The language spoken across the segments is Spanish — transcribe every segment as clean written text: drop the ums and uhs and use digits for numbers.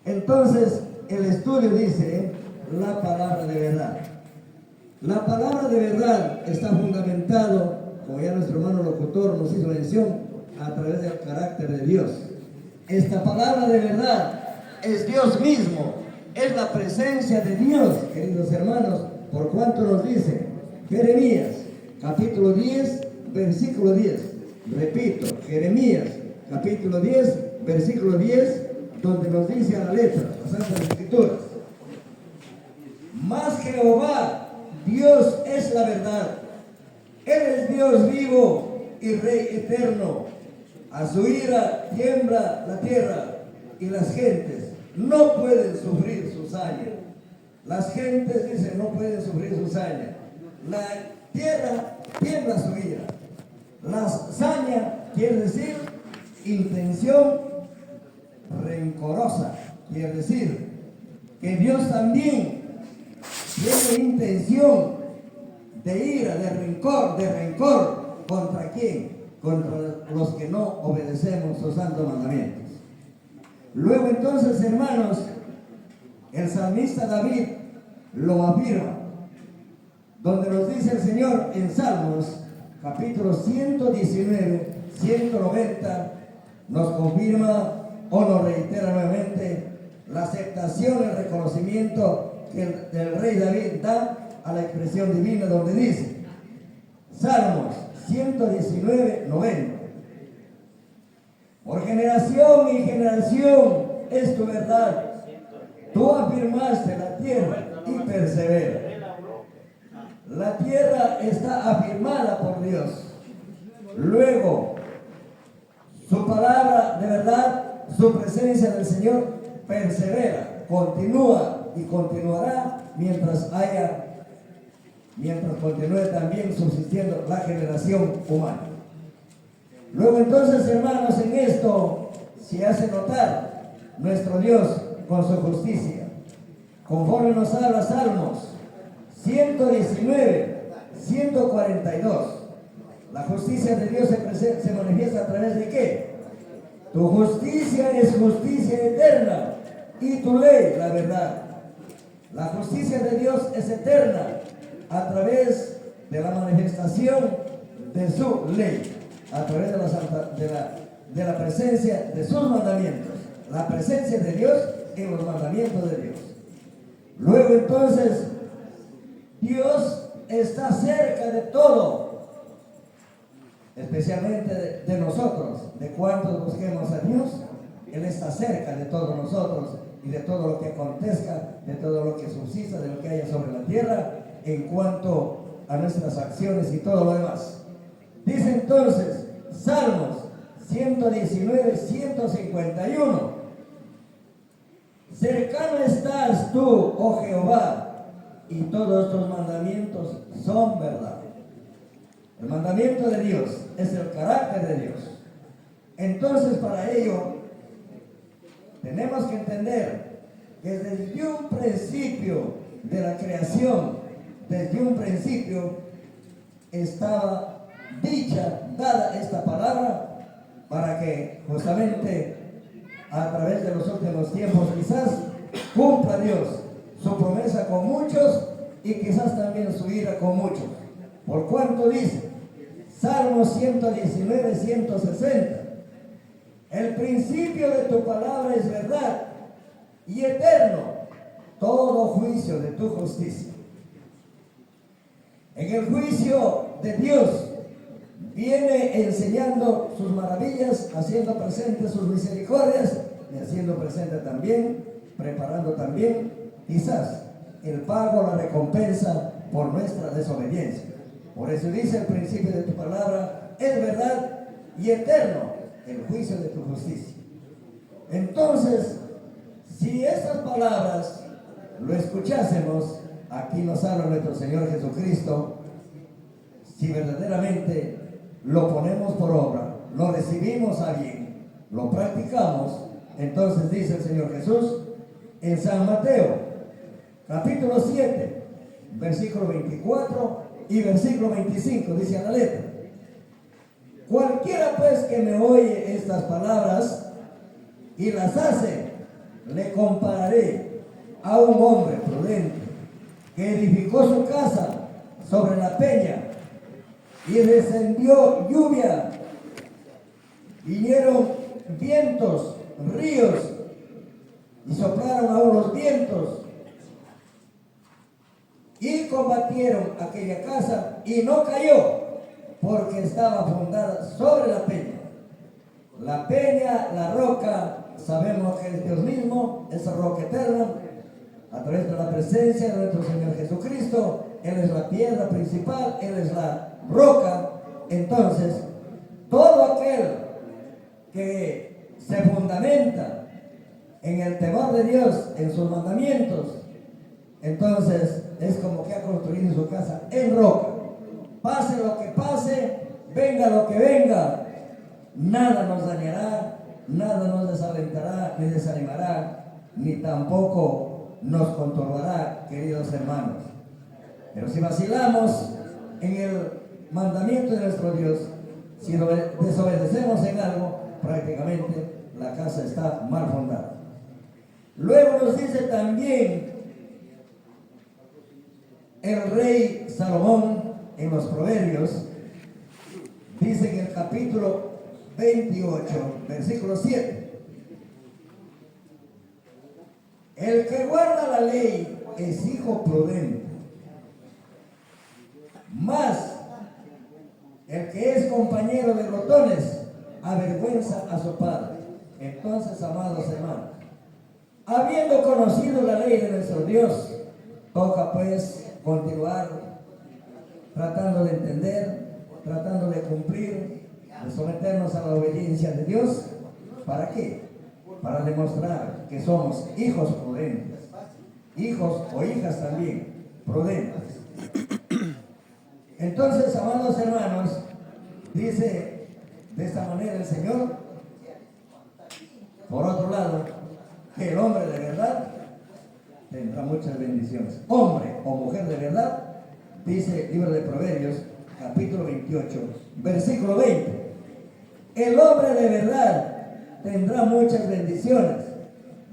Entonces, el estudio dice la palabra de verdad. La palabra de verdad está fundamentado, como ya nuestro hermano locutor nos hizo mención, a través del carácter de Dios. Esta palabra de verdad es Dios mismo, es la presencia de Dios, queridos hermanos, por cuanto nos dice Jeremías, capítulo 10, versículo 10. Repito, Jeremías, capítulo 10, versículo 10, donde nos dice a la letra, las Santas Escrituras: mas Jehová, Dios es la verdad. Él es Dios vivo y Rey eterno. A su ira tiembla la tierra y las gentes no pueden sufrir su saña. Las gentes, dicen, no pueden sufrir su saña. La tierra tiembla su ira. La saña quiere decir intención rencorosa. Quiere decir que Dios también tiene intención de ira, de rencor. ¿Contra quién? Contra los que no obedecemos sus santos mandamientos. Luego entonces, hermanos, el salmista David lo afirma, donde nos dice el Señor en Salmos, capítulo 119, 190, nos confirma o nos reitera nuevamente la aceptación, el reconocimiento que el rey David da a la expresión divina, donde dice, Salmos 119, 90. Por generación y generación es tu verdad. Tú afirmaste la tierra y persevera. La tierra está afirmada por Dios. Luego, su palabra de verdad, su presencia del Señor persevera, continúa y continuará mientras continúe también subsistiendo la generación humana. Luego entonces, hermanos, en esto se hace notar nuestro Dios con su justicia, conforme nos habla Salmos 119, 142. La justicia de Dios se manifiesta a través de ¿qué? Tu justicia es justicia eterna y tu ley, la verdad. La justicia de Dios es eterna a través de la manifestación de su ley, a través de la presencia de sus mandamientos, la presencia de Dios en los mandamientos de Dios. Luego entonces, Dios está cerca de todo, especialmente de nosotros, de cuantos busquemos a Dios. Él está cerca de todos nosotros y de todo lo que acontezca, de todo lo que subsista, de lo que haya sobre la tierra, en cuanto a nuestras acciones y todo lo demás. Dice entonces Salmos 119, 151: cercano estás tú, oh Jehová, y todos tus mandamientos son verdad. El mandamiento de Dios es el carácter de Dios. Entonces, para ello tenemos que entender que desde un principio de la creación, desde un principio estaba dicha, dada esta palabra, para que justamente a través de los últimos tiempos quizás cumpla Dios su promesa con muchos y quizás también su ira con muchos. Por cuanto dice Salmo 119, 160: el principio de tu palabra es verdad y eterno todo juicio de tu justicia. En el juicio de Dios viene enseñando sus maravillas, haciendo presentes sus misericordias y haciendo presente también, preparando también quizás el pago, la recompensa por nuestra desobediencia. Por eso dice: el principio de tu palabra es verdad y eterno el juicio de tu justicia. Entonces, si estas palabras lo escuchásemos, aquí nos habla nuestro Señor Jesucristo, si verdaderamente lo ponemos por obra, lo recibimos a bien, lo practicamos, entonces dice el Señor Jesús en San Mateo, capítulo 7, versículo 24 y versículo 25, dice a la letra: cualquiera pues que me oye estas palabras y las hace, le compararé a un hombre prudente que edificó su casa sobre la peña y descendió lluvia, vinieron vientos, ríos y soplaron aún los vientos y combatieron aquella casa y no cayó porque estaba fundada sobre la peña. La peña, la roca, sabemos que es Dios mismo, esa roca eterna, a través de la presencia de nuestro Señor Jesucristo. Él es la piedra principal, Él es la roca. Entonces, todo aquel que se fundamenta en el temor de Dios, en sus mandamientos, entonces es como que ha construido su casa en roca. Pase lo que pase, venga lo que venga, nada nos dañará, nada nos desalentará, ni desanimará, ni tampoco nos conturbará, queridos hermanos. Pero si vacilamos en el mandamiento de nuestro Dios, si desobedecemos en algo, prácticamente la casa está mal fundada. Luego nos dice también el rey Salomón en los Proverbios, dice en el capítulo 28, versículo 7: el que guarda la ley es hijo prudente, mas el que es compañero de glotones avergüenza a su padre. Entonces, amados hermanos, habiendo conocido la ley de nuestro Dios, toca pues continuar tratando de entender, tratando de cumplir, de someternos a la obediencia de Dios. ¿Para qué? Para demostrar que somos hijos prudentes, hijos o hijas también prudentes. Entonces, amados hermanos, dice de esta manera el Señor. Por otro lado, que el hombre de verdad tendrá muchas bendiciones. Hombre o mujer de verdad, dice el libro de Proverbios, capítulo 28, versículo 20. El hombre de verdad tendrá muchas bendiciones,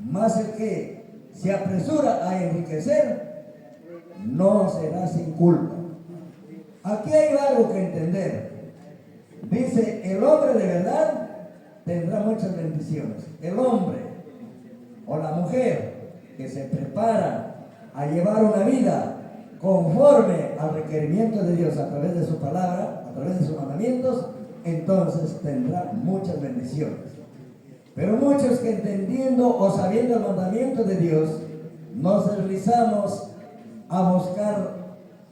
mas el que se apresura a enriquecer no será sin culpa. Aquí hay algo que entender. Dice, el hombre de verdad tendrá muchas bendiciones. El hombre o la mujer que se prepara a llevar una vida conforme al requerimiento de Dios a través de su palabra, a través de sus mandamientos, entonces tendrá muchas bendiciones. Pero muchos que entendiendo o sabiendo el mandamiento de Dios, nos deslizamos a buscar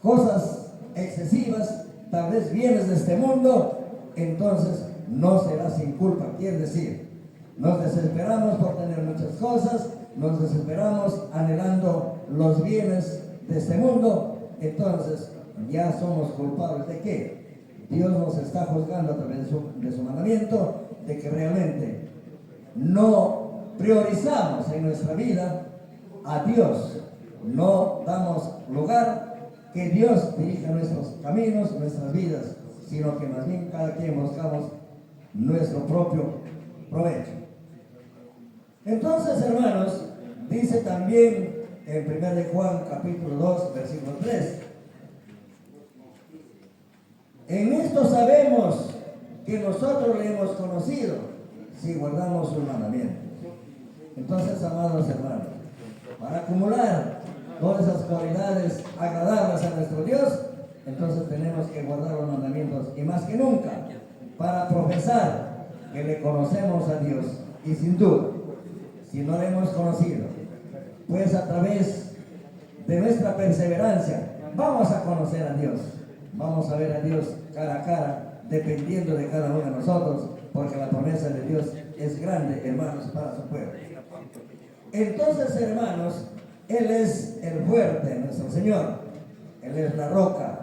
cosas excesivas, tal vez bienes de este mundo, entonces no será sin culpa. Quiere decir, nos desesperamos por tener muchas cosas, nos desesperamos anhelando los bienes de este mundo, entonces ya somos culpables de qué. Dios nos está juzgando a través de su mandamiento, de que realmente no priorizamos en nuestra vida a Dios, no damos lugar que Dios dirija nuestros caminos, nuestras vidas, sino que más bien cada quien buscamos nuestro propio provecho. Entonces, hermanos, dice también en 1 de Juan capítulo 2, versículo 3: en esto sabemos que nosotros le hemos conocido si guardamos sus mandamientos. Entonces, amados hermanos, para acumular todas esas cualidades agradables a nuestro Dios, entonces tenemos que guardar los mandamientos, y más que nunca para profesar que le conocemos a Dios. Y sin duda, si no le hemos conocido, pues a través de nuestra perseverancia vamos a conocer a Dios, vamos a ver a Dios cara a cara, dependiendo de cada uno de nosotros, porque la promesa de Dios es grande, hermanos, para su pueblo. Entonces, hermanos, Él es el fuerte, nuestro Señor. Él es la roca.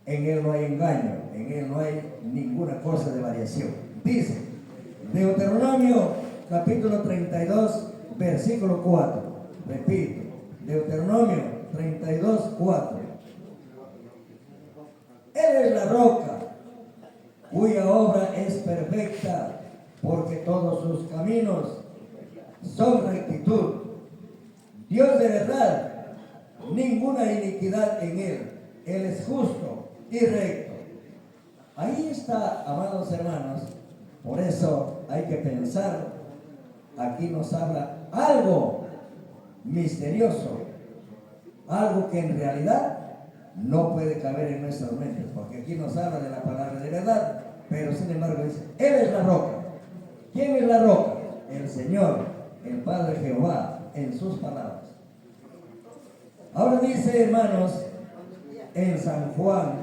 En Él no hay engaño, en Él no hay ninguna cosa de variación. Dice Deuteronomio capítulo 32, versículo 4. Repito, Deuteronomio 32, 4. Él es la roca, cuya obra es perfecta, porque todos sus caminos son rectitud. Dios de verdad, ninguna iniquidad en él. Él es justo y recto. Ahí está, amados hermanos. Por eso hay que pensar. Aquí nos habla algo misterioso, algo que en realidad no puede caber en nuestras mentes, porque aquí nos habla de la palabra de verdad, pero sin embargo dice, Él es la roca. ¿Quién es la roca? El Señor, el Padre Jehová, en sus palabras. Ahora dice, hermanos, en San Juan,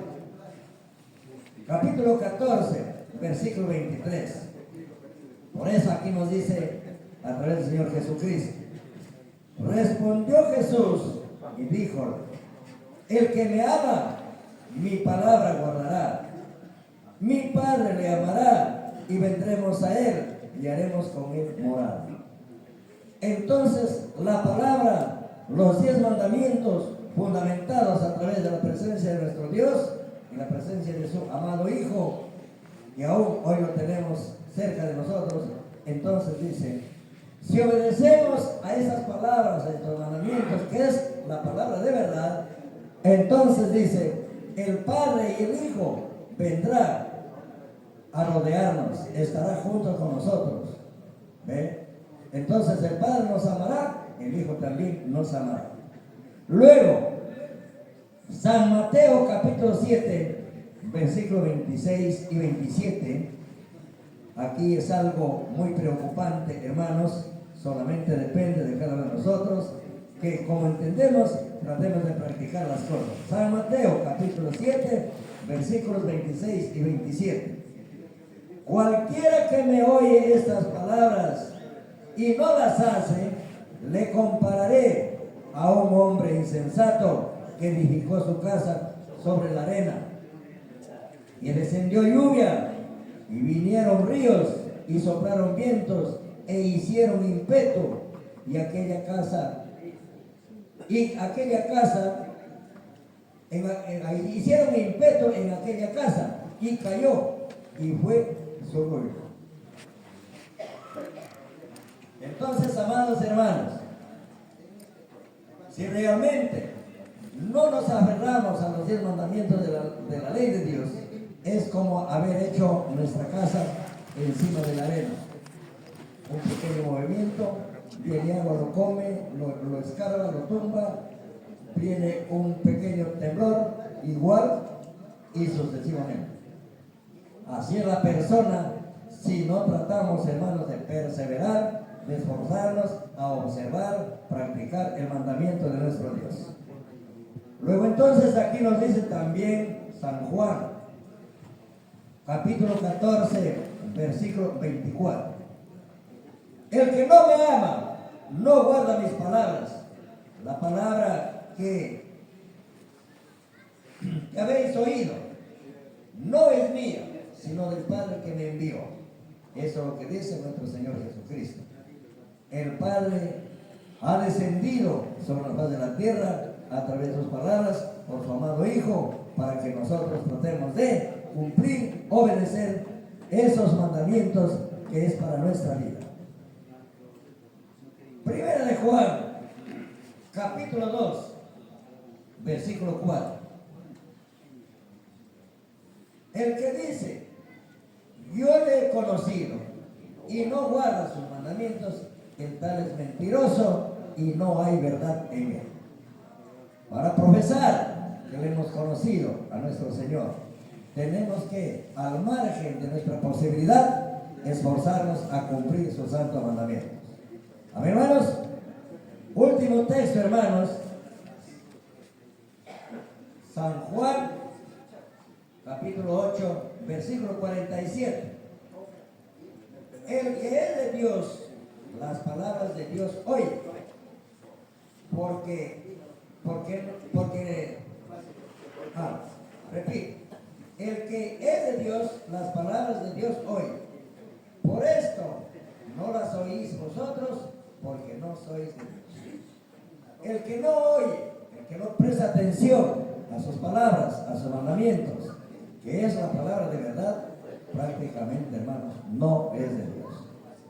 capítulo 14, versículo 23. Por eso aquí nos dice, a través del Señor Jesucristo, respondió Jesús y dijo, el que me ama, mi palabra guardará. Mi Padre le amará y vendremos a él y haremos con él morada. Entonces, la palabra, los 10 mandamientos fundamentados a través de la presencia de nuestro Dios y la presencia de su amado Hijo, y aún hoy lo tenemos cerca de nosotros, entonces dice, si obedecemos a esas palabras, a estos mandamientos, que es la palabra de verdad, entonces dice, el Padre y el Hijo vendrá a rodearnos, estará junto con nosotros. ¿Ve? Entonces el Padre nos amará, el Hijo también nos amará. Luego, San Mateo capítulo 7, versículos 26 y 27. Aquí es algo muy preocupante, hermanos. Solamente depende de cada uno de nosotros, que como entendemos, tratemos de practicar las cosas. San Mateo capítulo 7, versículos 26 y 27. Cualquiera que me oye estas palabras y no las hace, le compararé a un hombre insensato que edificó su casa sobre la arena. Y descendió lluvia, y vinieron ríos, y soplaron vientos, e hicieron impeto, hicieron impeto en aquella casa, y cayó, y fue su ruina. Entonces, amados hermanos, si realmente no nos aferramos a los 10 mandamientos de la ley de Dios, es como haber hecho nuestra casa encima de la arena. Un pequeño movimiento, viene agua, lo come, lo escarba, lo tumba, viene un pequeño temblor, igual, y sucesivamente. Así es la persona, si no tratamos, hermanos, de perseverar, de esforzarnos a observar, practicar el mandamiento de nuestro Dios. Luego entonces aquí nos dice también San Juan, capítulo 14, versículo 24. El que no me ama, no guarda mis palabras. La palabra que habéis oído no es mía, sino del Padre que me envió. Eso es lo que dice nuestro Señor Jesucristo. El Padre ha descendido sobre la faz de la tierra a través de sus palabras por su amado Hijo, para que nosotros tratemos de cumplir, obedecer esos mandamientos que es para nuestra vida. Primera de Juan, capítulo 2, versículo 4. El que dice, yo le he conocido y no guarda sus mandamientos, el tal es mentiroso y no hay verdad en él. Para profesar que le hemos conocido a nuestro Señor, tenemos que, al margen de nuestra posibilidad, esforzarnos a cumplir sus santos mandamientos. Amén, hermanos. Último texto, hermanos. San Juan, capítulo 8, versículo 47. El que es de Dios, las palabras de Dios oye. Repito. El que es de Dios, las palabras de Dios oye. Por esto no las oís vosotros, porque no sois de Dios. El que no oye, el que no presta atención a sus palabras, a sus mandamientos, que es la palabra de verdad, prácticamente, hermanos, no es de Dios.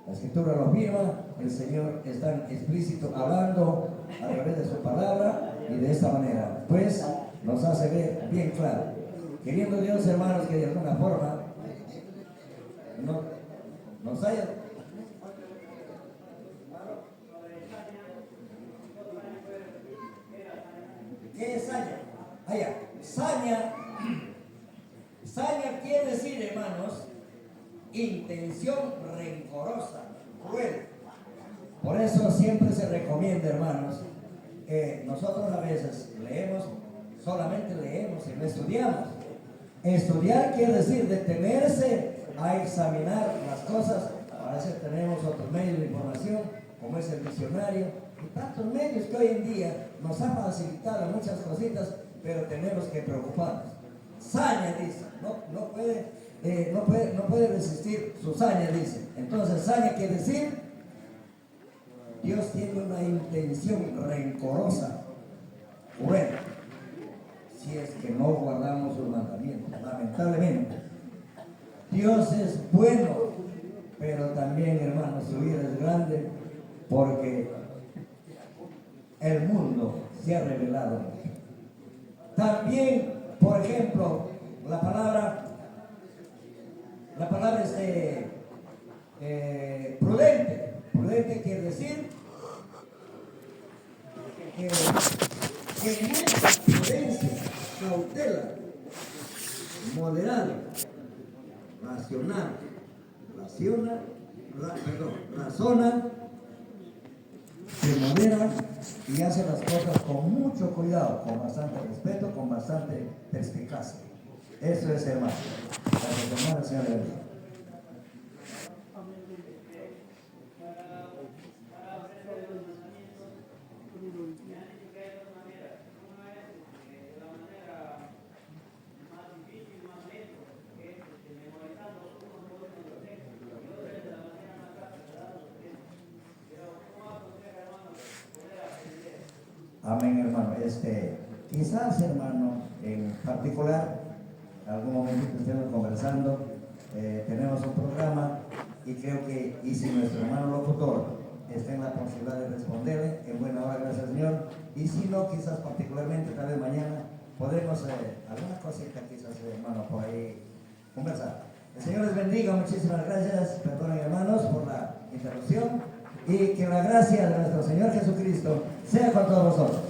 La Escritura lo afirma, el Señor está explícito hablando a través de su palabra y de esta manera, pues nos hace ver bien claro. Queriendo Dios, hermanos, que de alguna forma nos haya... ¿Qué es saña? Saña quiere decir, hermanos, intención rencorosa, cruel. Por eso siempre se recomienda, hermanos, nosotros a veces solamente leemos y no estudiamos. Estudiar quiere decir detenerse a examinar las cosas. Para eso tenemos otros medios de información, como es el diccionario, y tantos medios que hoy en día nos han facilitado muchas cositas, pero tenemos que preocuparnos. Saña, dice, no puede resistir su saña, dice. Entonces, saña quiere decir, Dios tiene una intención rencorosa, cruel, si es que no guardamos sus mandamientos, lamentablemente. Dios es bueno, pero también, hermanos, su ira es grande, porque el mundo se ha revelado. También, por ejemplo, la palabra es prudente. Prudente quiere decir que muestra prudencia, cautela, moderado, razona, se modera y hace las cosas con mucho cuidado, con bastante respeto, con bastante perspicacia. Eso es, hermano. Para tomar el Señor de Dios. Amén, hermano. Quizás, hermano, en particular, algún momento que estemos conversando, tenemos un programa y creo que, y si nuestro hermano locutor está en la posibilidad de responderle, en buena hora, gracias al Señor, y si no, quizás particularmente, tal vez mañana, podemos, alguna cosita, quizás, hermano, por ahí conversar. El Señor les bendiga, muchísimas gracias, perdonen, hermanos, por la interrupción, y que la gracia de nuestro Señor Jesucristo sea con todos nosotros.